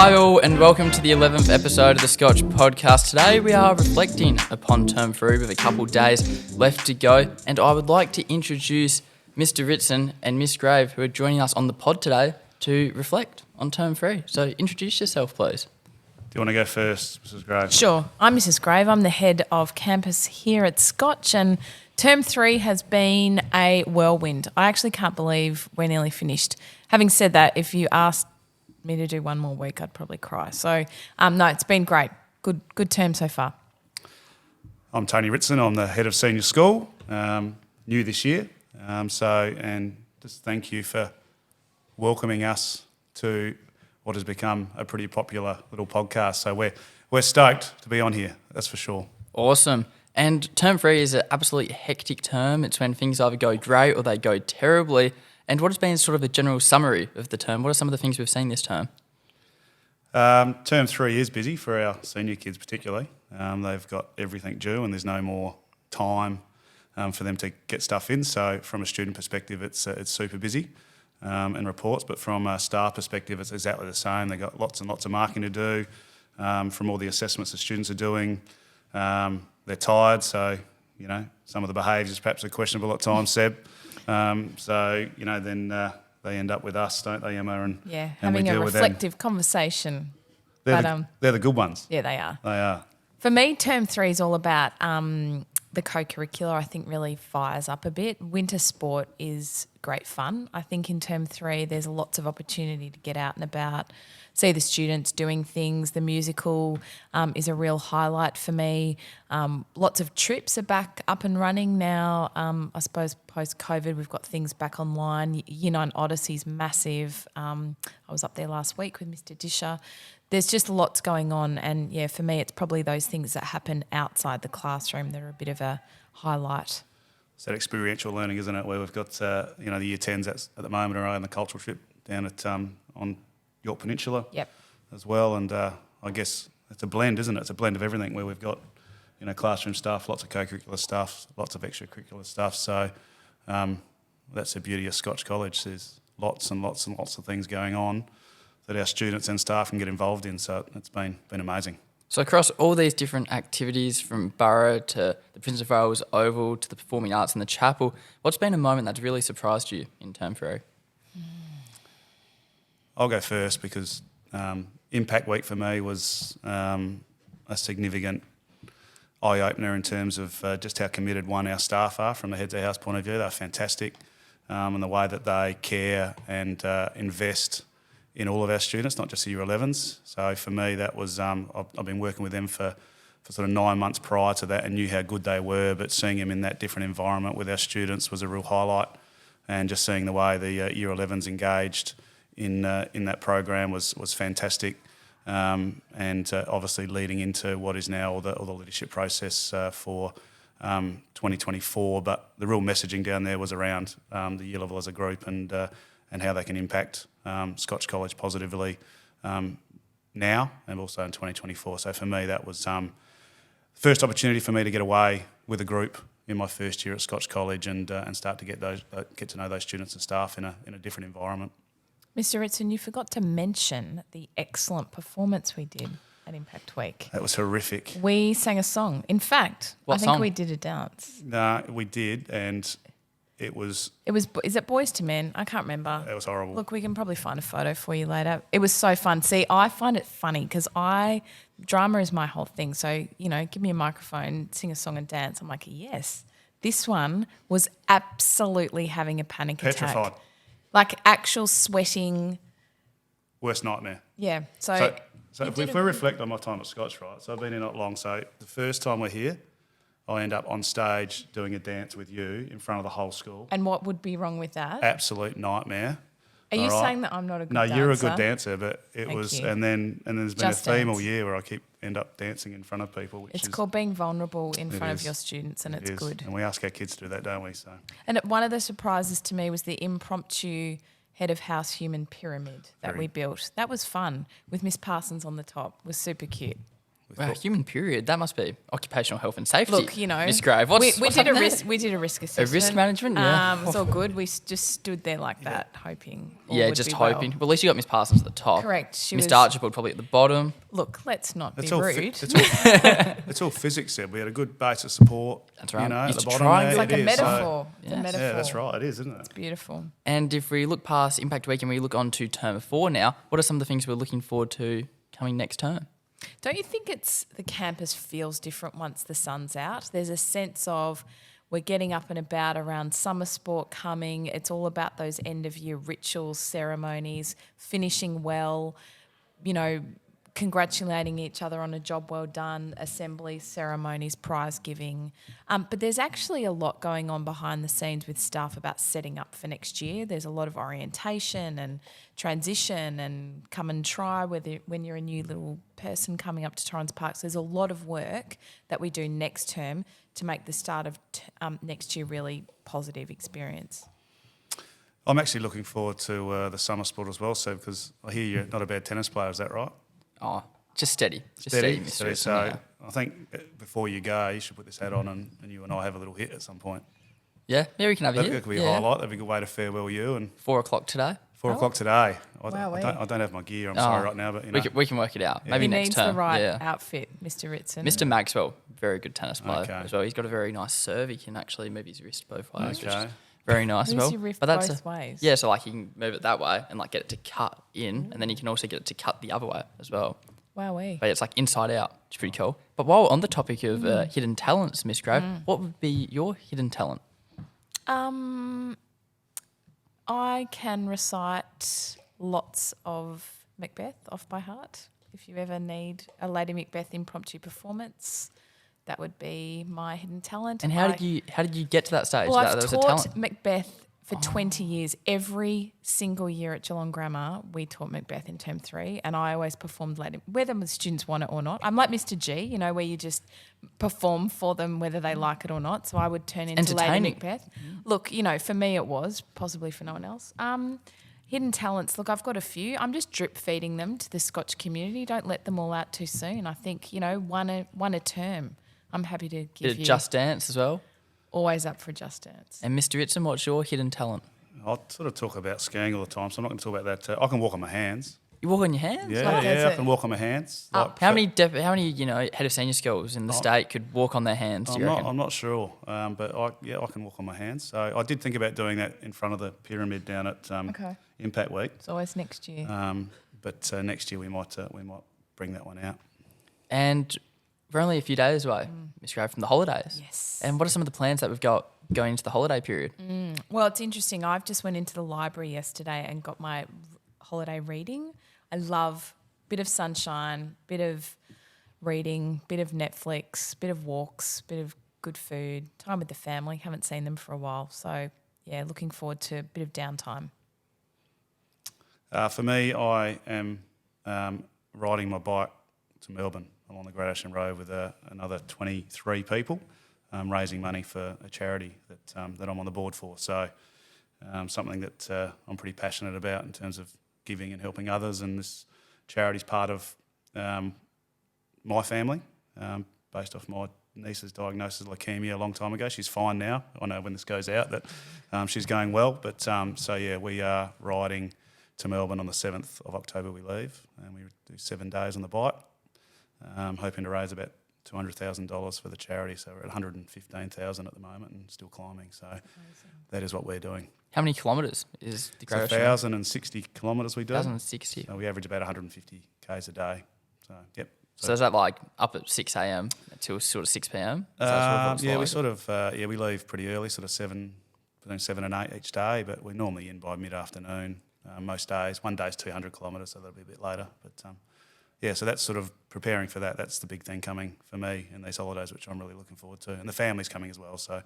Hi all and welcome to the 11th episode of the Scotch Podcast. Today we are reflecting upon term 3 with a couple of days left to go, and I would like to introduce Mr. Ritson and Miss Grave, who are joining us on the pod today to reflect on term 3. So introduce yourself, please. Do you want to go first, Mrs. Grave? Sure. I'm Mrs. Grave. I'm the head of campus here at Scotch, and term 3 has been a whirlwind. I actually can't believe we're nearly finished. Having said that, if you asked me to do one more week, I'd probably cry. So, no, it's been great. Good term so far. I'm Tony Ritson. I'm the head of senior school, new this year. And just thank you for welcoming us to what has become a pretty popular little podcast. So we're stoked to be on here, that's for sure. Awesome. And term 3 is an absolutely hectic term. It's when things either go great or they go terribly. And what has been sort of a general summary of the term? What are some of the things we've seen this term? Term 3 is busy for our senior kids particularly. They've got everything due and there's no more time for them to get stuff in. So from a student perspective, it's super busy and reports. But from a staff perspective, it's exactly the same. They've got lots and lots of marking to do from all the assessments the students are doing. They're tired, so, some of the behaviours perhaps are questionable at times, Seb. Then they end up with us, don't they, Emma? And having a reflective conversation. They're the good ones. Yeah, they are. They are. For me, term 3 is all about the co-curricular. I think really fires up a bit. Winter sport is great fun. I think in term 3 there's lots of opportunity to get out and about, see the students doing things. The musical is a real highlight for me. Lots of trips are back up and running now. I suppose post-COVID we've got things back online. Year 9 Odyssey's massive. I was up there last week with Mr. Disher. There's just lots going on, and for me it's probably those things that happen outside the classroom that are a bit of a highlight. It's that experiential learning, isn't it, where we've got the year 10s at the moment are on the cultural trip down at on York Peninsula. Yep. As well, and I guess it's a blend, isn't it? It's a blend of everything where we've got classroom stuff, lots of co-curricular stuff, lots of extracurricular stuff. So that's the beauty of Scotch College. There's lots and lots and lots of things going on that our students and staff can get involved in. So it's been amazing. So across all these different activities, from Borough to the Prince of Wales Oval to the Performing Arts and the Chapel, what's been a moment that's really surprised you in term 3? I'll go first because Impact Week for me was a significant eye-opener in terms of just how committed, our staff are from the Heads of House point of view. They're fantastic, and the way that they care and invest in all of our students, not just the Year 11s. So for me, that was I've been working with them for sort of 9 months prior to that and knew how good they were, but seeing them in that different environment with our students was a real highlight, and just seeing the way the Year 11s engaged in that program was fantastic, and obviously leading into what is now all the leadership process for 2024. But the real messaging down there was around the year level as a group and how they can impact Scotch College positively now and also in 2024. So for me, that was the first opportunity for me to get away with a group in my first year at Scotch College and start to get to know those students and staff in a different environment. Mr. Ritson, you forgot to mention the excellent performance we did at Impact Week. That was horrific. We sang a song. In fact, I think we did a dance. No, we did, and it was... Is it Boys to Men? I can't remember. It was horrible. Look, we can probably find a photo for you later. It was so fun. See, I find it funny because drama is my whole thing. So, give me a microphone, sing a song and dance. I'm like, yes. This one was absolutely having a panic attack. Petrified. Like actual sweating. Worst nightmare. Yeah. So if we reflect on my time at Scotch, right? So I've been here not long. So the first time we're here, I end up on stage doing a dance with you in front of the whole school. And what would be wrong with that? Absolute nightmare. Are you saying that I'm not a good dancer? No, you're a good dancer, but it was... Thank you. And then there's been Just a theme dance. all year where I end up dancing in front of people. It's called being vulnerable in front of your students, and it's good. And we ask our kids to do that, don't we? So. And one of the surprises to me was the impromptu head of house human pyramid that we built. That was fun with Miss Parsons on the top. It was super cute. Wow, human period. That must be occupational health and safety. Look, Miss Grave, what's we did happening a there? risk. We did a risk assessment. A risk management, yeah. It's all good. We just stood there like that, hoping. all Yeah, would just be well. hoping. Well, at least you got Miss Parsons at the top. Correct. She Mr. was- Archibald probably at the bottom. Look, let's not It's be all, rude. it's all physics there. We had a good base of support. That's right. You know, at Used the to bottom try. there. It's like It a is, so- metaphor. It's a Yes. metaphor. yeah, that's right. It is, isn't it? Beautiful. And if we look past Impact Week and we look on to term 4 now, what are some of the things we're looking forward to coming next term? Don't you think the campus feels different once the sun's out? There's a sense of we're getting up and about around summer sport coming. It's all about those end of year rituals, ceremonies, finishing well, congratulating each other on a job well done, assemblies, ceremonies, prize giving. But there's actually a lot going on behind the scenes with staff about setting up for next year. There's a lot of orientation and transition and come and try when you're a new little person coming up to Torrens Parks. There's a lot of work that we do next term to make the start of next year really positive experience. I'm actually looking forward to the summer sport as well, so because I hear you're not a bad tennis player. Is that right? Oh, just steady. Just steady, Mr. Steady. Ritson, So yeah. I think before you go, you should put this hat on and you and I have a little hit at some point. Yeah, we can have a That hit. could be a Yeah. highlight. That'd be a good way to farewell you. And 4 o'clock today. 4 o'clock today. Wowee. I don't have my gear. I'm sorry right now, but you know. We can work it out. Maybe He next needs term. the right yeah. outfit, Mr. Ritson. Mr. Maxwell, very good tennis player Okay. as well. He's got a very nice serve. He can actually move his wrist both ways, which is Okay. very nice as Moves well. your wrist But that's both ways. Yeah, so like you can move it that way and like get it to cut in, and then you can also get it to cut the other way as well. Wowee. But it's like inside out, which is pretty cool. But while we're on the topic of hidden talents, Miss Grave, what would be your hidden talent? I can recite lots of Macbeth off by heart. If you ever need a Lady Macbeth impromptu performance, that would be my hidden talent. And how did you get to that stage? Well, that I've was a taught talent. Macbeth for 20 years. Every single year at Geelong Grammar, we taught Macbeth in term 3, and I always performed Lady, whether the students want it or not. I'm like Mr. G, where you just perform for them whether they like it or not. So I would turn into Lady Entertaining. Macbeth. Look, for me it was, possibly for no one else. Hidden talents, look, I've got a few. I'm just drip feeding them to the Scotch community. Don't let them all out too soon. I think, one a term. I'm happy to give you. Just Dance as well. Always up for Just Dance. And Mr. Ritson, what's your hidden talent? I sort of talk about skiing all the time, so I'm not going to talk about that. I can walk on my hands. You walk on your hands? Yeah, Like, yeah, that's I it. can walk on my hands. Like, How many head of senior schools in the state could walk on their hands? Do you reckon? I'm not sure, but I can walk on my hands. So I did think about doing that in front of the pyramid down at Okay. Impact Week. It's always next year. But next year we might bring that one out. And we're only a few days away, Miss Grave, from the holidays. Yes. And what are some of the plans that we've got going into the holiday period? Well, it's interesting. I've just went into the library yesterday and got my holiday reading. I love a bit of sunshine, bit of reading, bit of Netflix, bit of walks, bit of good food, time with the family. Haven't seen them for a while. So, yeah, looking forward to a bit of downtime. For me, I am riding my bike to Melbourne along the Great Ocean Road with another 23 people, raising money for a charity that I'm on the board for. So something that I'm pretty passionate about in terms of giving and helping others. And this charity's part of my family, based off my niece's diagnosis of leukemia a long time ago. She's fine now. I know when this goes out that she's going well. But we are riding to Melbourne on the 7th of October. We leave and we do 7 days on the bike, hoping to raise about $200,000 for the charity. So we're at 115,000 at the moment and still climbing. So that is what we're doing. How many kilometres is the It's Great Ocean? 1,060 kilometres we do. 1,060. So we average about 150 k's a day. So yep. So is that like up at 6 a.m. until sort of 6 p.m? Is that what it's Yeah, we like? sort of we leave pretty early, sort of between 7 and 8 each day, but we're normally in by mid-afternoon most days. One day's 200 kilometres, so that'll be a bit later. But so that's sort of preparing for that. That's the big thing coming for me in these holidays, which I'm really looking forward to. And the family's coming as well, so it'd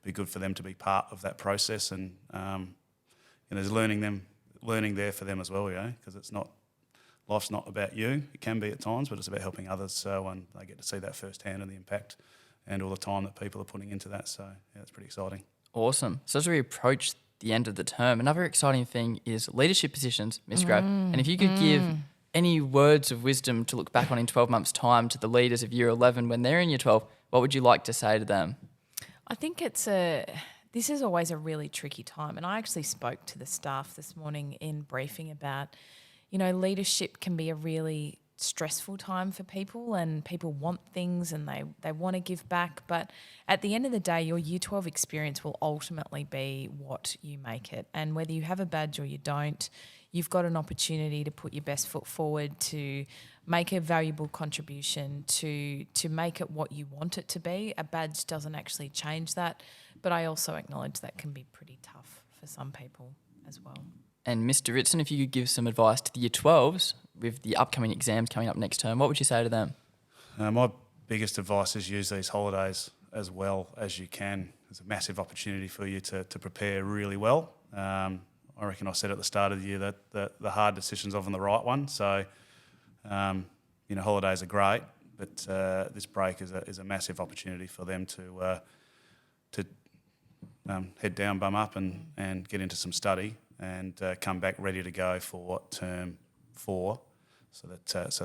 be good for them to be part of that process. And there's learning there for them as well, because it's not. Life's not about you. It can be at times, but it's about helping others. So they get to see that firsthand and the impact and all the time that people are putting into that. So yeah, it's pretty exciting. Awesome. So as we approach the end of the term, another exciting thing is leadership positions, Miss Grave. And if you could give any words of wisdom to look back on in 12 months' time to the leaders of Year 11 when they're in Year 12? What would you like to say to them? I think this is always a really tricky time. And I actually spoke to the staff this morning in briefing about, leadership can be a really stressful time for people, and people want things and they want to give back. But at the end of the day, your Year 12 experience will ultimately be what you make it. And whether you have a badge or you don't, you've got an opportunity to put your best foot forward, to make a valuable contribution, to make it what you want it to be. A badge doesn't actually change that, but I also acknowledge that can be pretty tough for some people as well. And Mr. Ritson, if you could give some advice to the Year 12s with the upcoming exams coming up next term, what would you say to them? My biggest advice is use these holidays as well as you can. It's a massive opportunity for you to prepare really well. I reckon I said at the start of the year that the hard decision's often the right one. So, holidays are great, but this break is a massive opportunity for them to head down, bum up, and get into some study and come back ready to go for term 4, so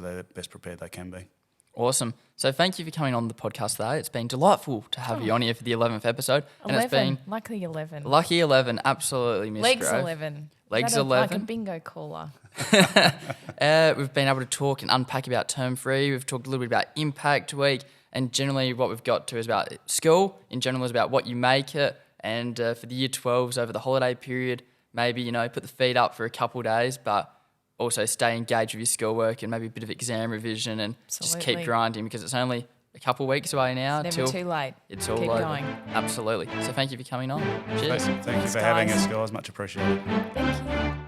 they're the best prepared they can be. Awesome. So thank you for coming on the podcast today. It's been delightful to have you on here for the 11th episode. 11, and it's been lucky 11. Lucky 11, absolutely, Miss Legs Grove. 11. Legs Is that 11. like a bingo caller. We've been able to talk and unpack about term 3. We've talked a little bit about Impact Week, and generally what we've got to is about school. In general is about what you make it, and for the Year 12s over the holiday period, maybe, put the feet up for a couple of days, but also stay engaged with your schoolwork and maybe a bit of exam revision and just keep grinding, because it's only a couple of weeks away now. It's never too late. It's all keep over. going. Absolutely. So thank you for coming on. Cheers. Thank you for having us, guys. Much appreciated. Thank you.